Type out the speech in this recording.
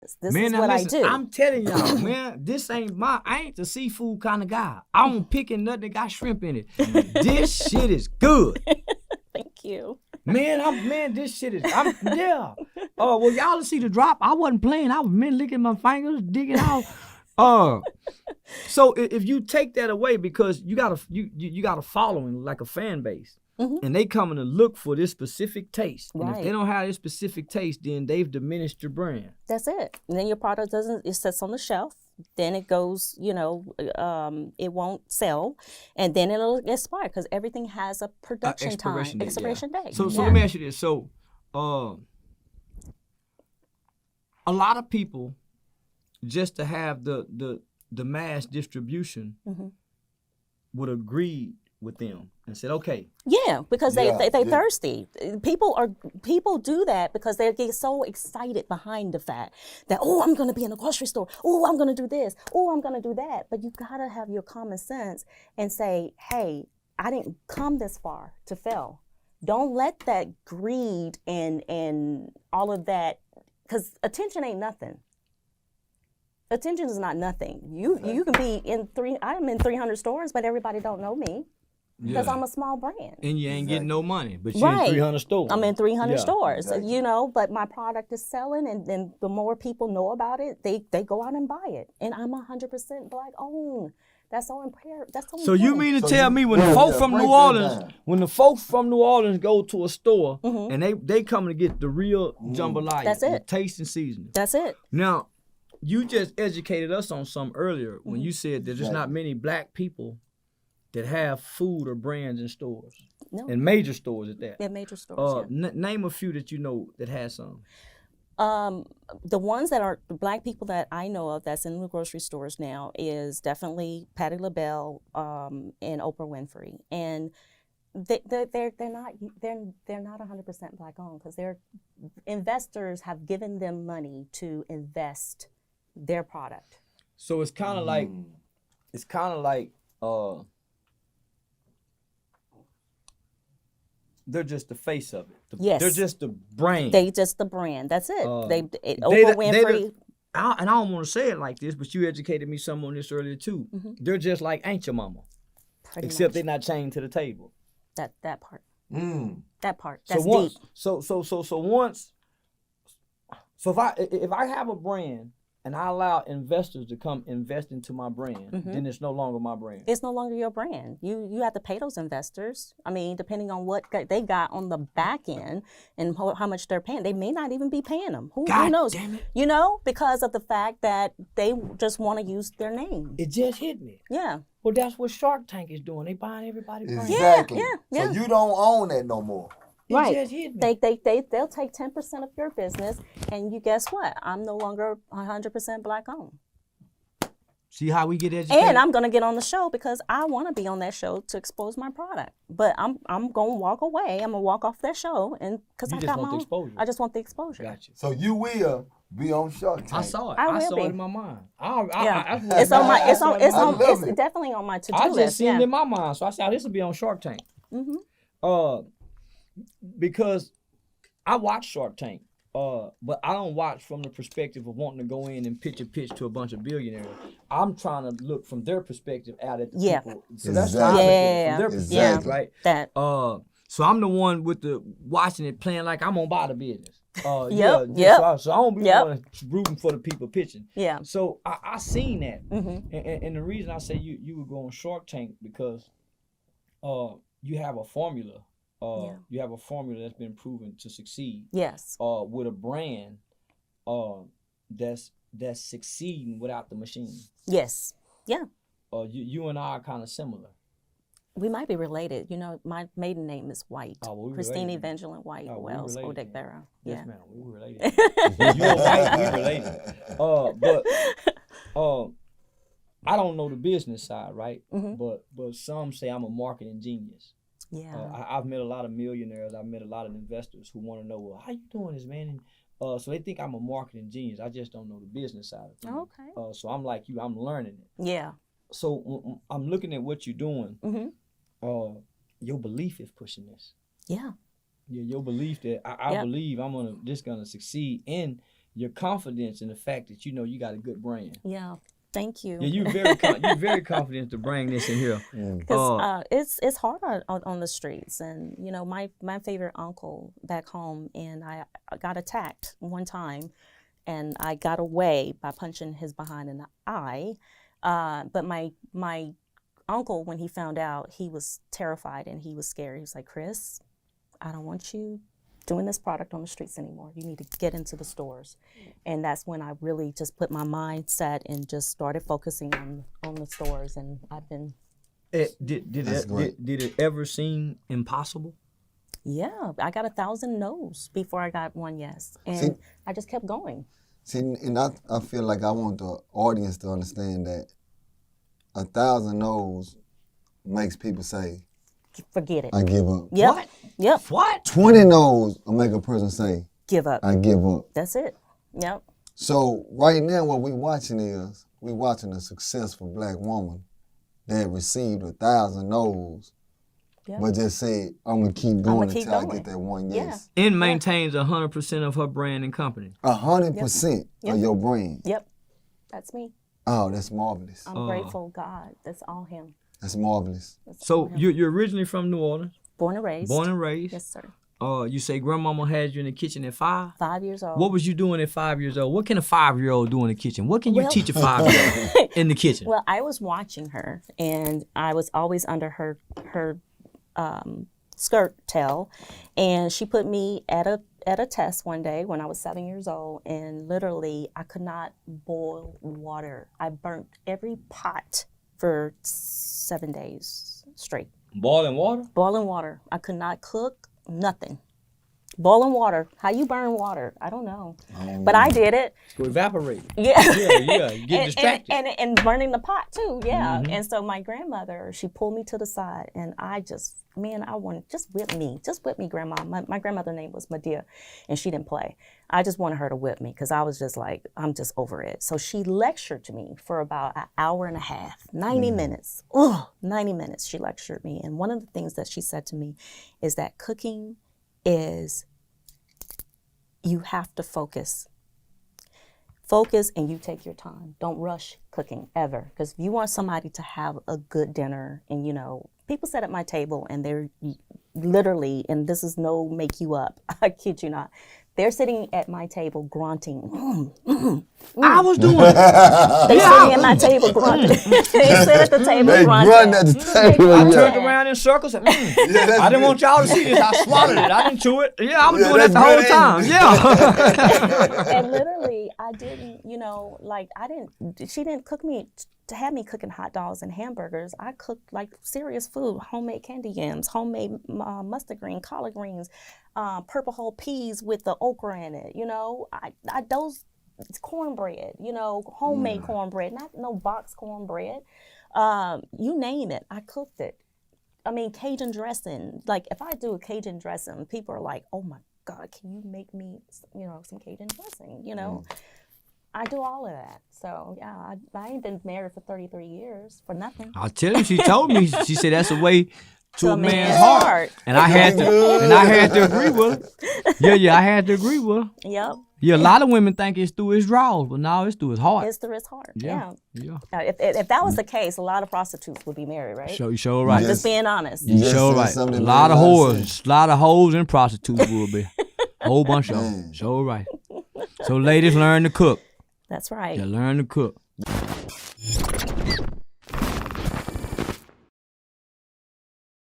this. This Man, is now what listen, I do. I'm telling y'all, man, I ain't the seafood kind of guy. I don't picking nothing that got shrimp in it. This shit is good. Thank you. This shit is, yeah. Well, y'all see the drop. I wasn't playing. I was licking my fingers, digging out. So if you take that away, because you got a following, like a fan base, and they coming to look for this specific taste. And if they don't have this specific taste, then they've diminished your brand. That's it. And then your product it sits on the shelf. Then it goes, it won't sell, and then it'll expire because everything has a production expiration date. So let me ask you this. So, a lot of people, just to have the mass distribution, would agree with them and said, okay. Yeah, because they're thirsty. People do that because they get so excited behind the fact that, I'm going to be in a grocery store. I'm going to do this. I'm going to do that. But you got to have your common sense and say, hey, I didn't come this far to fail. Don't let that greed and all of that, because attention ain't nothing. Attention is not nothing. You can be I'm in 300 stores, but everybody don't know me. Because I'm a small brand. And you ain't getting no money, but you're in 300 stores. I'm in 300 stores, exactly. But my product is selling, and then the more people know about it, they go out and buy it. And I'm 100% Black owned. That's so imperative. So you mean to tell me when the folks from New Orleans go to a store and they come to get the real jambalaya, That's it. the taste and seasoning. That's it. Now, you just educated us on something earlier when you said that there's not many Black people that have food or brands in stores. No. And major stores at that. Yeah, major stores. Name a few that you know that has some. The ones that are the Black people that I know of that's in the grocery stores now is definitely Patti LaBelle and Oprah Winfrey, and they're not 100% Black owned because their investors have given them money to invest their product. So it's kind of like they're just the face of it. Yes. They're just the brand. They just the brand. That's it. Oprah Winfrey. And I don't want to say it like this, but you educated me some on this earlier too. They're just like Ain't Your Mama. Except they're not chained to the table. That part. That part. That's deep. So if I have a brand and I allow investors to come invest into my brand, then it's no longer my brand. It's no longer your brand. You have to pay those investors. I mean, depending on what they got on the back end and how much they're paying, they may not even be paying them. Who knows? Damn it. Because of the fact that they just want to use their name. It just hit me. Yeah. Well, that's what Shark Tank is doing. They buying everybody's brand. Exactly. Yeah. So you don't own that no more. Right. Just hit me. They'll take 10% of your business, and you guess what? I'm no longer 100% Black owned. See how we get educated? And I'm gonna get on the show because I want to be on that show to expose my product. But I'm gonna walk away. I'm gonna walk off that show, and because I got my own. Exposure. I just want the exposure. Gotcha. So you will be on Shark Tank. I saw it. I saw will it be. in my mind. It's on my. It's definitely on my to-do list. I just seen it in my mind, so I said, this will be on Shark Tank. Because I watch Shark Tank, but I don't watch from the perspective of wanting to go in and pitch to a bunch of billionaires. I'm trying to look from their perspective out at the people. So that's how I look at it, from their perspective, right? That. So I'm the one with the watching it, playing like I'm gonna buy the business. So I don't be the one rooting for the people pitching. Yeah. So I seen that, and the reason I say you would go on Shark Tank because you have a formula. You have a formula that's been proven to succeed. Yes. With a brand that's succeeding without the machine. Yes. Yeah. You and I are kind of similar. We might be related. My maiden name is White. Christine related. Evangeline White Wells Odekbera. Yes, ma'am. We related. You're white, we related. But I don't know the business side, right? But some say I'm a marketing genius. Yeah. I've met a lot of millionaires. I've met a lot of investors who want to know, well, how you doing this, man? And so they think I'm a marketing genius. I just don't know the business side of things. Okay. So I'm like you. I'm learning it. Yeah. So I'm looking at what you're doing. Your belief is pushing this. Yeah. Yeah. Your belief that I believe I'm gonna succeed, and your confidence in the fact that you know you got a good brand. Yeah. Thank you. Yeah, you're very confident to bring this in here. Because it's hard on the streets, and you know my favorite uncle back home, and I got attacked one time, and I got away by punching his behind in the eye. But my uncle, when he found out, he was terrified and he was scared. He was like, Chris, I don't want you doing this product on the streets anymore. You need to get into the stores. And that's when I really just put my mindset and just started focusing on the stores. And I've been. Did it ever seem impossible? Yeah, I got 1,000 no's before I got one yes. And I just kept going. See, and I feel like I want the audience to understand that 1,000 no's makes people say, forget it. I give up. Yep. What? Yep. What? 20 no's will make a person say, Give up. I give up. That's it. Yep. So right now what we're watching a successful black woman that received 1,000 no's, Yep. but just said, I'm going to keep going keep until I going. get that one yes. And maintains 100% of her brand and company. 100% Yep. of your brand. Yep. That's me. Oh, that's marvelous. I'm grateful, God. That's all him. That's marvelous. That's So all him. you're originally from New Orleans, Born and raised. born and raised. Yes, sir. You say grandmama had you in the kitchen at 5? 5 years old. What was you doing at 5 years old? What can a 5-year-old do in the kitchen? What can you Well- teach a 5-year-old in the kitchen? Well, I was watching her, and I was always under her skirt tail, and she put me at a test one day when I was 7 years old, and literally I could not boil water. I burnt every pot for 7 days straight. Boiling water? Boiling water. I could not cook, nothing. Boiling water. How you burn water? I don't know. But I did it. To evaporate. Yeah. Yeah. You get distracted. And burning the pot too, yeah. And so my grandmother, she pulled me to the side, and I just, I wanted, just whip me, Grandma. My grandmother's name was Medea, and she didn't play. I just wanted her to whip me because I was just like, I'm just over it. So she lectured to me for about an hour and a half, 90 minutes. 90 minutes she lectured me. And one of the things that she said to me is that cooking is, you have to focus. Focus, and you take your time. Don't rush cooking ever. Because if you want somebody to have a good dinner, and people sit at my table and they're literally, and this is no make you up, I kid you not, they're sitting at my table grunting. I was doing it. They're sitting at my table grunting. They sit at the table They grunting. run at the table. I yeah. turned around in circles and I didn't want y'all to see this. I swallowed it. I didn't chew it. Yeah, I was doing that the whole time. Yeah. And literally, I didn't, she didn't cook me to have me cooking hot dogs and hamburgers. I cooked like serious food, homemade candy yams, homemade mustard green, collard greens, purple whole peas with the okra in it. Those cornbread, homemade cornbread, not no box cornbread. You name it, I cooked it. Cajun dressing. Like if I do a Cajun dressing, people are like, "Oh my God, can you make me, some Cajun dressing?" I do all of that. So yeah, I ain't been married for 33 years for nothing. I'll tell you, she told me, she said that's a way to a man's man's heart. heart. And I had to agree with her. Yeah, I had to agree with her. Yep. Yeah, a lot of women think it's through his drawers, but no, it's through his heart. It's through his heart. Yeah. Yeah. If that was the case, a lot of prostitutes would be married, right? You sure right. Just being honest. You just sure said right. A something lot of that made a lot of whores, a lot of hoes and prostitutes will be. A whole bunch of them. Sure right. So ladies, learn to cook. That's right. Yeah, learn to cook.